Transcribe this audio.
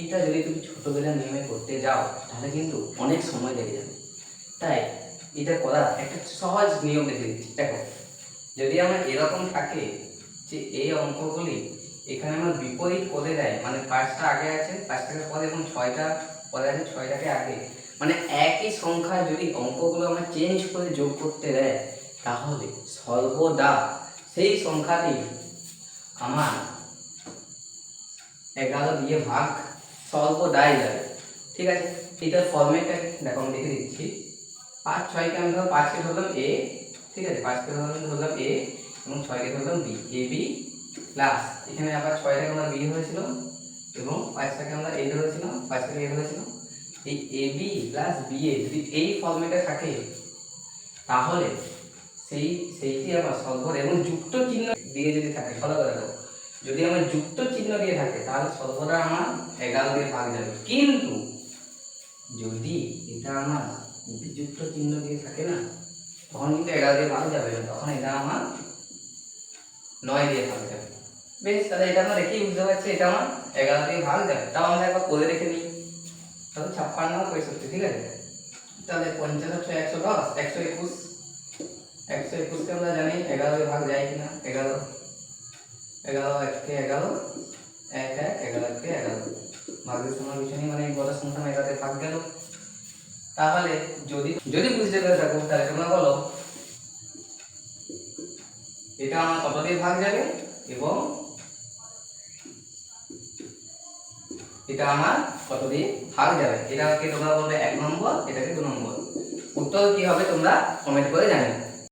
এইটা যদি তুমি ছোটোবেলার নিয়মে করতে যাও তাহলে কিন্তু অনেক সময় লেগে যাবে। তাই এটা করার একটা সহজ নিয়ম দেখে দিচ্ছি। দেখো, যদি আমার এরকম থাকে যে এই অঙ্কগুলি এখানে আমার বিপরীত করে দেয়, মানে 5টা আগে আছে 5টাকে পরে এবং 6টা পরে আছে 6টাকে আগে, মানে একই সংখ্যা যদি অঙ্কগুলো আমার চেঞ্জ করে যোগ করতে দেয় তাহলে সর্বদা সেই সংখ্যাটি আমার 11 দিয়ে ভাগ সর্বদাই যাবে। ঠিক আছে, এটার ফর্মেটটা দেখো আমি দেখে দিচ্ছি। 5 6কে আমি ধরো 5কে ধরলাম এ, ঠিক আছে, 5কে ধরলাম এ এবং 6কে ধরলাম বি, এ বি প্লাস এখানে আবার 6টাকে আমরা বি ধরেছিলাম এবং 5টাকে আমরা এ ধরেছিলাম, 5টাকে এ ধরেছিলাম। এই A B plus B A যদি এই ফর্মেটে থাকে তাহলে সেইটি আমার সর্বদা এবং যুক্ত চিহ্ন দিয়ে যদি থাকে, ফলো করে দেখো, যদি আমার যুক্ত চিহ্ন দিয়ে থাকে তাহলে সর্বদা আমার 11 দিয়ে ভাগ যাবে। কিন্তু যদি এটা আমার বিযুক্ত চিহ্ন দিয়ে থাকে না, তখন কিন্তু 11 দিয়ে ভাগ যাবে না, তখন এটা আমার 9 দিয়ে ভাগ যাবে। বেশ, তাহলে এটা আমরা দেখেই বুঝতে পারছি এটা আমার 11 দিয়ে ভাগ যাবে। তাও আমরা একবার করে দেখে নিই। তাহলে 56 আর 65, ঠিক আছে। তাহলে 50 হচ্ছে 110, 121, 121কে আমরা জানি 11 দিয়ে ভাগ যায় কিনা। 11 11 1কে 11, 1 1 11 কে 11, ভাগের সময় কিছু নেই, মানে বড় সংখ্যা 11 দিয়ে ভাগ গেল। তাহলে যদি বুঝতে পেরে থাকো তাহলে তোমরা বলো এটা আমার কত দিয়ে ভাগ যাবে এবং এটা আমার কত দিয়ে ভাগ যাবে। এটাকে তোমরা বলবে 1 নম্বর, এটাকে 2 নম্বর। উত্তর কি হবে তোমরা কমেন্ট করে জানাবে।